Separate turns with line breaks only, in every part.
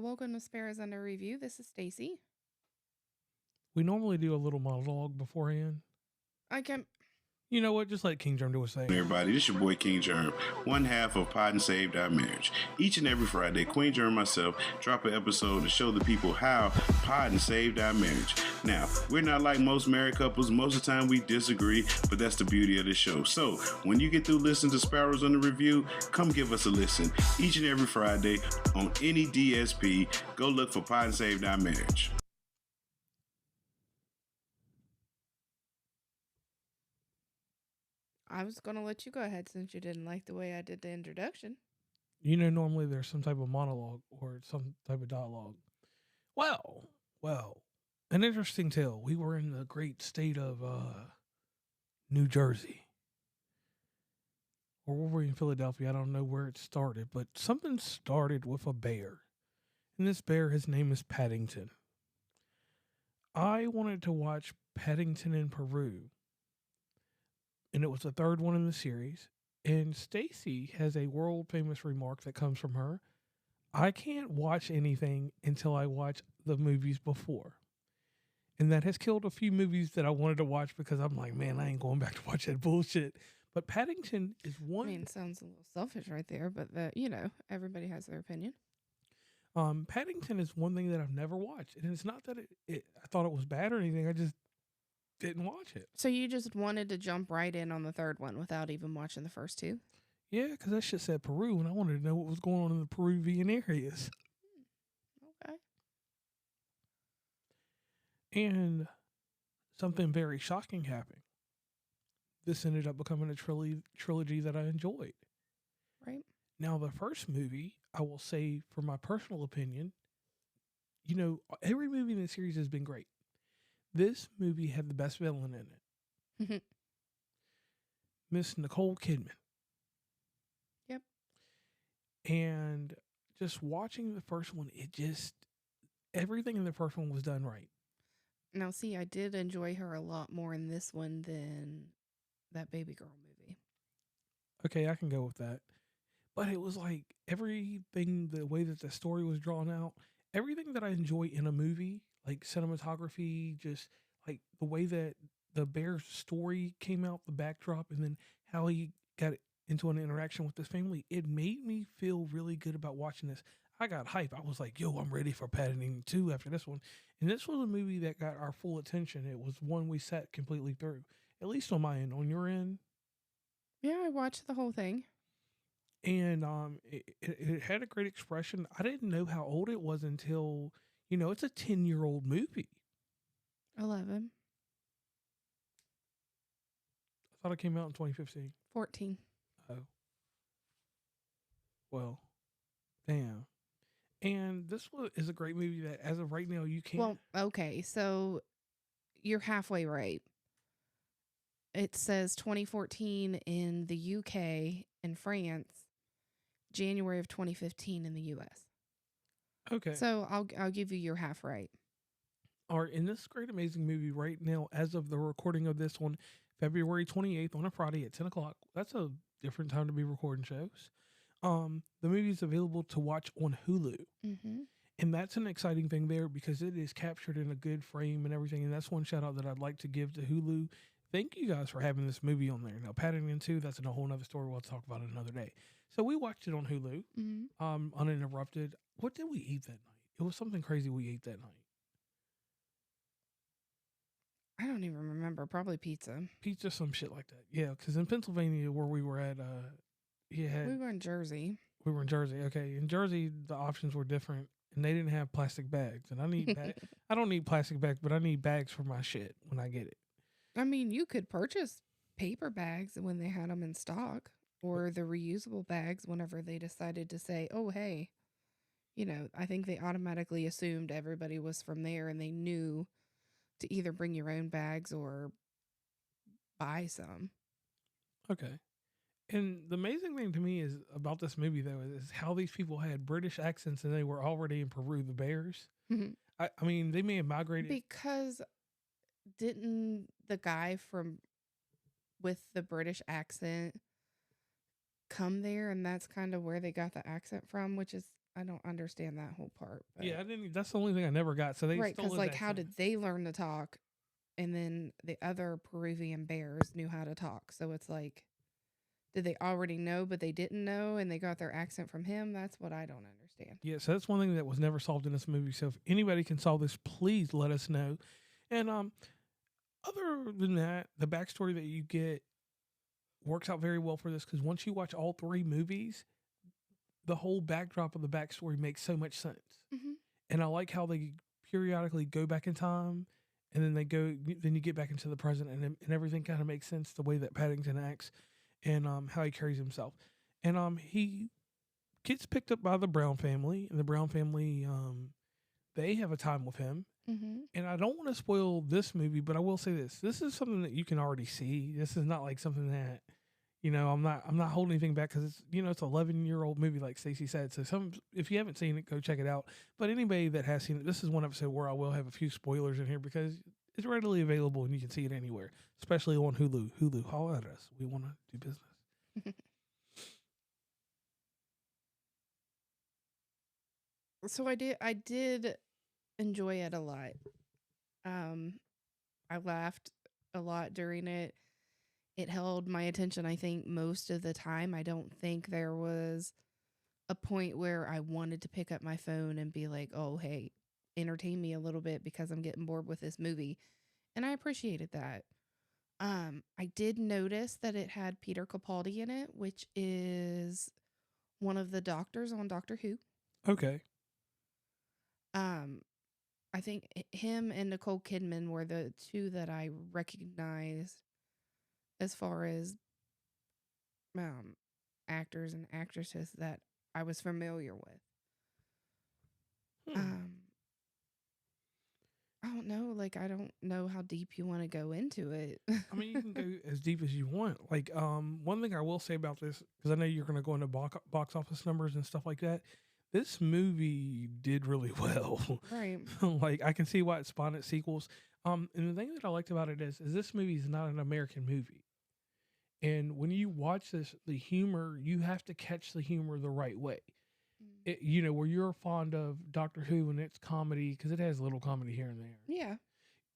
Welcome to Sparrows Under review. This is Stacey.
We normally do a little monologue beforehand.
I can.
You know what? Just let King Germ do his thing.
Everybody, this your boy King Germ, one half of Pod and Saved Our Marriage. Each and every Friday, Queen Germ and myself drop an episode to show the people how Pod and Saved Our Marriage. Now, we're not like most married couples. Most of the time we disagree, but that's the beauty of the show. So, when you get through listening to Sparrows Under review, come give us a listen. Each and every Friday on any DSP, go look for Pod and Saved Our Marriage.
I was going to let you go ahead since you didn't like the way I did the introduction.
You know, normally there's some type of monologue or some type of dialogue. Well, an interesting tale. We were in the great state of New Jersey. Or were we in Philadelphia? I don't know where it started, but something started with a bear. And this bear, his name is Paddington. I wanted to watch Paddington in Peru. And it was the third one in the series. And Stacey has a world famous remark that comes from her. I can't watch anything until I watch the movies before. And that has killed a few movies that I wanted to watch because I'm like, man, I ain't going back to watch that bullshit. But Paddington is one.
I mean, it sounds a little selfish right there, but everybody has their opinion.
Paddington is one thing that I've never watched. And it's not that I thought it was bad or anything. I just didn't watch it.
So you just wanted to jump right in on the third one without even watching the first two?
Yeah, because that shit said Peru, and I wanted to know what was going on in the Peruvian areas.
Okay.
And something very shocking happened. This ended up becoming a trilogy that I enjoyed.
Right.
Now, the first movie, I will say, for my personal opinion, you know, every movie in the series has been great. This movie had the best villain in it. Miss Nicole Kidman.
Yep.
And just watching the first one, everything in the first one was done right.
Now, see, I did enjoy her a lot more in this one than that baby girl movie.
Okay, I can go with that. But it was like everything, the way that the story was drawn out, everything that I enjoy in a movie, like cinematography, just like the way that the bear's story came out, the backdrop, and then how he got into an interaction with his family, it made me feel really good about watching this. I got hype. I was like, yo, I'm ready for Paddington 2 after this one. And this was a movie that got our full attention. It was one we sat completely through, at least on my end. On your end?
Yeah, I watched the whole thing.
And it had a great expression. I didn't know how old it was until, it's a 10-year-old movie.
11.
I thought it came out in 2015.
14.
Oh. Well, damn. And this is a great movie that, as of right now, you can't.
Well, okay, so you're halfway right. It says 2014 in the UK and France, January of 2015 in the US.
Okay.
So I'll give you your half right.
All right, in this great amazing movie right now, as of the recording of this one, February 28th on a Friday at 10 o'clock. That's a different time to be recording shows. The movie is available to watch on Hulu.
Mm-hmm.
And that's an exciting thing there because it is captured in a good frame and everything. And that's one shout out that I'd like to give to Hulu. Thank you guys for having this movie on there. Now, Paddington 2, that's a whole other story. We'll talk about it another day. So we watched it on Hulu, uninterrupted. What did we eat that night? It was something crazy we ate that night.
I don't even remember. Probably pizza.
Pizza, some shit like that. Yeah, because in Pennsylvania, where we were at,
we were in Jersey.
We were in Jersey. Okay, in Jersey, the options were different, and they didn't have plastic bags. And I need I don't need plastic bags, but I need bags for my shit when I get it.
I mean, you could purchase paper bags when they had them in stock, or the reusable bags whenever they decided to say, "Oh, hey, I think they automatically assumed everybody was from there, and they knew to either bring your own bags or buy some."
Okay. And the amazing thing to me is about this movie, though, is how these people had British accents and they were already in Peru, the Bears.
Mm-hmm.
I mean, they may have migrated.
Because didn't the guy with the British accent come there, and that's kind of where they got the accent from, which is, I don't understand that whole part. But
Yeah, I didn't. That's the only thing I never got. So they
right,
stole
because
his
like, how
accent.
did they learn to talk? And then the other Peruvian bears knew how to talk. So it's like, did they already know, but they didn't know, and they got their accent from him? That's what I don't understand.
Yeah, so that's one thing that was never solved in this movie. So if anybody can solve this, please let us know. And other than that, the backstory that you get works out very well for this because once you watch all three movies, the whole backdrop of the backstory makes so much sense.
Hmm.
And I like how they periodically go back in time, and then you get back into the present, and everything kind of makes sense the way that Paddington acts, and how he carries himself, and he gets picked up by the Brown family, and the Brown family they have a time with him.
Hmm.
And I don't want to spoil this movie, but I will say this: this is something that you can already see. This is not like something that I'm not holding anything back because it's an 11-year-old movie, like Stacey said. So if you haven't seen it, go check it out. But anybody that has seen it, this is one episode where I will have a few spoilers in here because it's readily available and you can see it anywhere, especially on Hulu. Hulu, holler at us. We want to do business.
So I did enjoy it a lot. Um, I laughed a lot during it. It held my attention, I think, most of the time. I don't think there was a point where I wanted to pick up my phone and be like, oh, hey, entertain me a little bit because I'm getting bored with this movie. And I appreciated that. I did notice that it had Peter Capaldi in it, which is one of the doctors on Doctor Who.
Okay.
Um, I think him and Nicole Kidman were the two that I recognized as far as um, actors and actresses that I was familiar with.
Hmm.
Um, I don't know. Like, I don't know how deep you want to go into it.
I mean, you can go as deep as you want. Like, one thing I will say about this, because I know you're going to go into box office numbers and stuff like that. This movie did really well.
Right.
Like, I can see why it spawned its sequels. And the thing that I liked about it is this movie is not an American movie. And when you watch this, the humor, you have to catch the humor the right way. Where you're fond of Doctor Who and its comedy, because it has a little comedy here and there.
Yeah.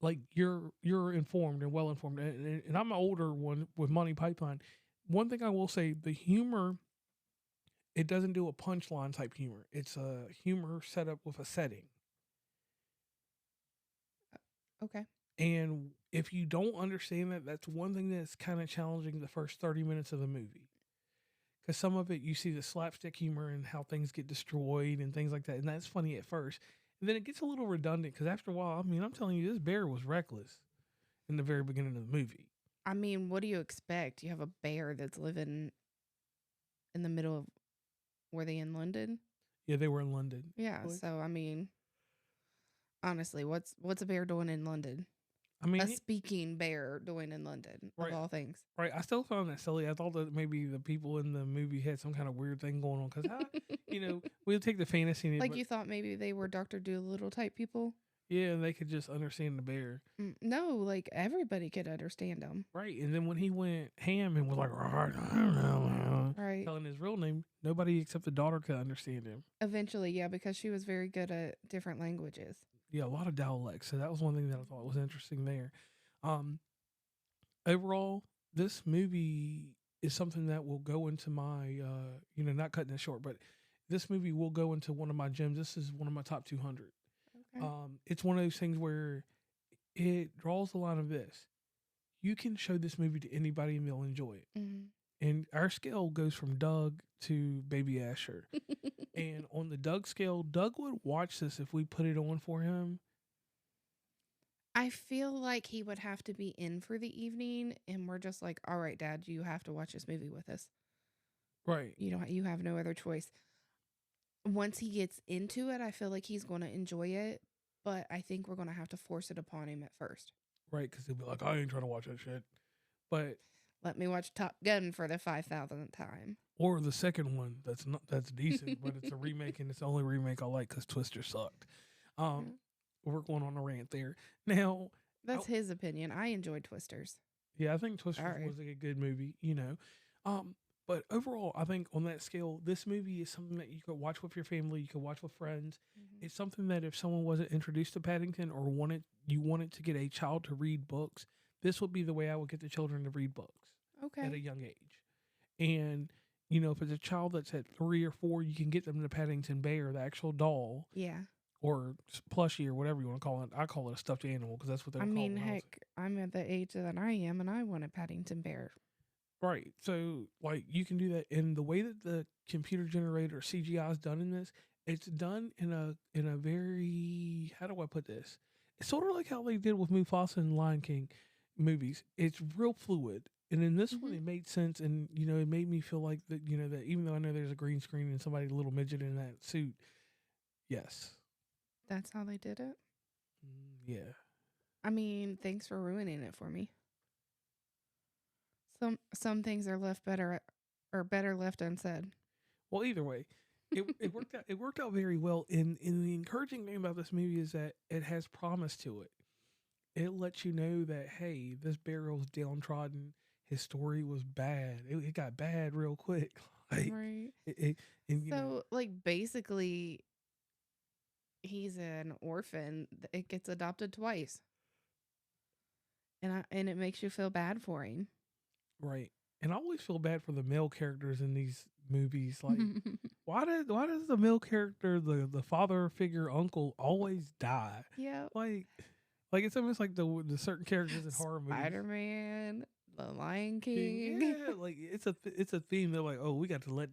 Like you're informed and well informed, and I'm an older one with Monty Python. One thing I will say, the humor, it doesn't do a punchline type humor. It's a humor set up with a setting.
Okay.
And if you don't understand that, that's one thing that's kind of challenging the first 30 minutes of the movie. Because some of it, you see the slapstick humor and how things get destroyed and things like that. And that's funny at first. And then it gets a little redundant because after a while, I mean, I'm telling you, this bear was reckless in the very beginning of the movie.
I mean, what do you expect? You have a bear that's living in the middle of, were they in London?
Yeah, they were in London.
Yeah.
Really?
So, I mean, honestly, what's a bear doing in London?
I mean,
A speaking bear doing in London,
Right.
of all things.
right. I still found that silly. I thought that maybe the people in the movie had some kind of weird thing going on because, we'll take the fantasy.
Like,
but,
you thought maybe they were Dr. Dolittle type people?
yeah, and they could just understand the bear.
No, like, everybody could understand them.
Right. And then when he went ham and was like, I don't know,
Right.
telling his real name, nobody except the daughter could understand him.
Eventually, yeah, because she was very good at different languages.
Yeah, a lot of dialects. So that was one thing that I thought was interesting there. Overall, this movie is something that will go into my, not cutting it short, but this movie will go into one of my gems. This is one of my top 200.
Okay.
It's one of those things where it draws the line of this. You can show this movie to anybody and they'll enjoy it.
Mhm.
And our scale goes from Doug to Baby Asher. And on the Doug scale, Doug would watch this if we put it on for him.
I feel like he would have to be in for the evening, and we're just like, all right, Dad, you have to watch this movie with us.
Right.
You have no other choice. Once he gets into it, I feel like he's going to enjoy it, but I think we're going to have to force it upon him at first.
Right, because he'll be like, I ain't trying to watch that shit. But
Let me watch Top Gun for the 5,000th time.
or the second one that's decent, but it's a remake and it's the only remake I like because Twister sucked. We're going on a rant there. Now,
That's his opinion. I enjoyed Twisters.
yeah, I think Twister
All right.
was a good movie, But overall, I think on that scale, this movie is something that you could watch with your family, you could watch with friends.
Mhm.
It's something that if someone wasn't introduced to Paddington or wanted to get a child to read books, this would be the way I would get the children to read books at a
Okay.
young age. And if it's a child that's at 3 or 4, you can get them the Paddington Bear, the actual doll
Yeah.
or plushie or whatever you want to call it. I call it a stuffed animal because that's what they
I
were called
mean,
when I was
heck, I'm at the age that I am, and I want a Paddington Bear.
right. So like you can do that, and the way that the computer generated or CGI is done in this, it's done in a very, how do I put this? It's sort of like how they did with Mufasa and Lion King movies. It's real fluid. And in this one,
Mhm.
it made sense, and it made me feel like that. That even though I know there's a green screen and somebody a little midget in that suit, yes,
That's how they did it.
yeah.
I mean, thanks for ruining it for me. Some things are left better or better left unsaid.
Well, either way, it worked out. It worked out very well. And the encouraging thing about this movie is that it has promise to it. It lets you know that hey, this barrel's downtrodden. His story was bad. It got bad real quick. Like
Right.
it and
So, like, basically, he's an orphan. It gets adopted twice, and it makes you feel bad for him.
right. And I always feel bad for the male characters in these movies. Like, why does the male character, the father figure uncle, always die?
Yep.
Like it's almost like the certain characters in horror movies.
Spider-Man, The Lion
King,
King.
yeah, like it's a theme. They're like, oh, we got to let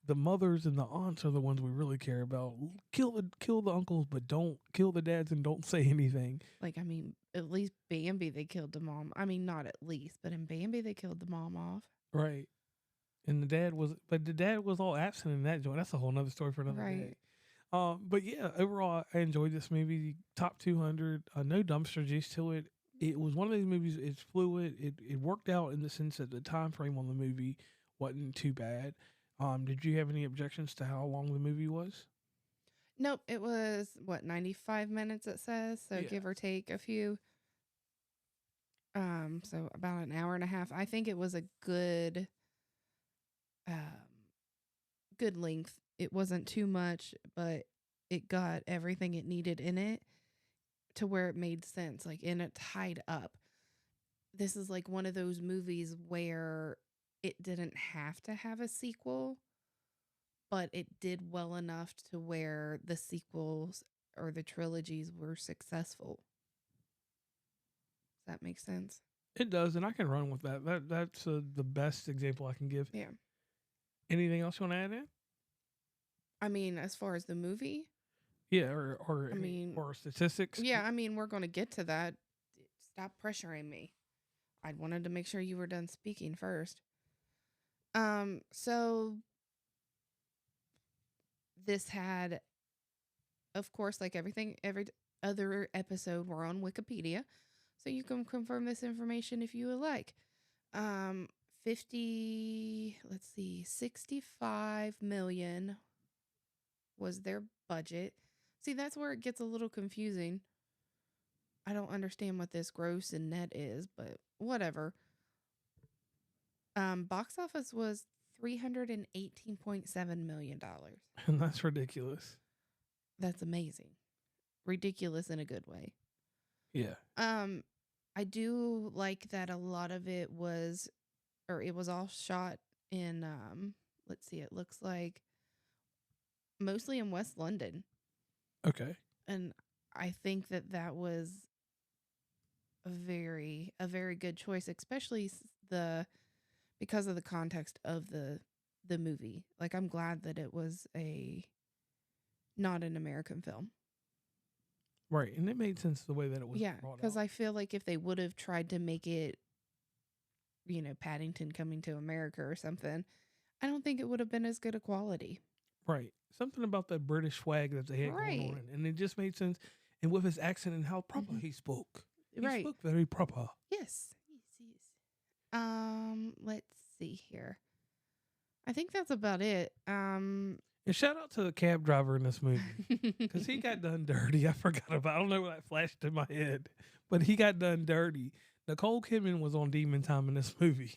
the mothers and the aunts are the ones we really care about. Kill the uncles, but don't kill the dads and don't say anything.
Like, I mean, at least Bambi, they killed the mom. I mean, not at least, but in Bambi, they killed the mom off.
Right. And the dad was all absent in that joint. That's a whole nother story for another day.
Right.
But yeah, overall, I enjoyed this movie. Top 200. No dumpster juice to it. It was one of these movies. It's fluid. It worked out in the sense that the time frame on the movie wasn't too bad. Did you have any objections to how long the movie was?
Nope, it was, what, 95 minutes it says, so
Yeah.
give or take a few. So about an hour and a half. I think it was a good good length. It wasn't too much, but it got everything it needed in it to where it made sense, like, and it tied up. This is like one of those movies where it didn't have to have a sequel, but it did well enough to where the sequels or the trilogies were successful. Does that make sense?
It does, and I can run with that. That's the best example I can give.
Yeah.
Anything else you want to add in?
I mean, as far as the movie,
Yeah, or
I mean,
or statistics.
yeah, I mean, we're going to get to that. Stop pressuring me. I wanted to make sure you were done speaking first. So this had, of course, like every other episode, we're on Wikipedia, so you can confirm this information if you would like. 65 million was their budget. See, that's where it gets a little confusing. I don't understand what this gross and net is, but whatever. Box office was $318.7 million.
And that's ridiculous.
That's amazing. Ridiculous in a good way.
Yeah.
I do like that a lot of it was all shot in let's see, it looks like mostly in West London.
Okay.
And I think that was a very good choice, especially because of the context of the movie. Like, I'm glad that it was not an American film.
Right, and it made sense the way that it was.
Yeah, because
out.
I feel like if they would have tried to make it, Paddington coming to America or something, I don't think it would have been as good a quality.
Right, something about that British swag that they had going on, and it just made sense. And with his accent and how proper he spoke, he spoke very proper.
Yes. Let's see here. I think that's about it.
And shout out to the cab driver in this movie because he got done dirty. I forgot about. I don't know why that flashed in my head, but he got done dirty. Nicole Kidman was on demon time in this movie.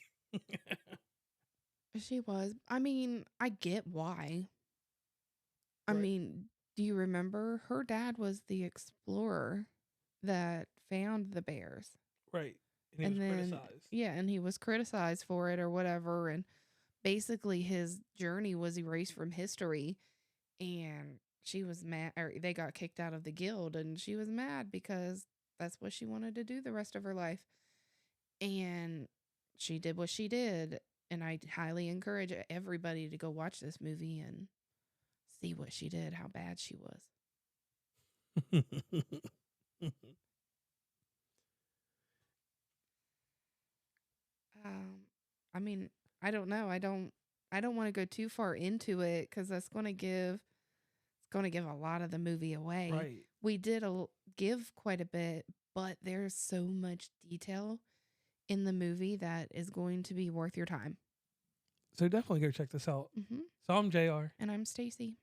She was. I mean, I get why. I
Right.
mean, do you remember her dad was the explorer that found the bears?
Right. And he was
And then,
criticized.
yeah, and he was criticized for it or whatever. And basically, his journey was erased from history. And she was mad, or they got kicked out of the guild. And she was mad because that's what she wanted to do the rest of her life. And she did what she did. And I highly encourage everybody to go watch this movie and see what she did, how bad she was. Um, I mean, I don't know. I don't want to go too far into it because that's going to give a lot of the movie away.
Right.
We did give quite a bit, but there's so much detail in the movie that is going to be worth your time.
So definitely go check this out.
Mm-hmm.
So I'm JR.
And I'm Stacey.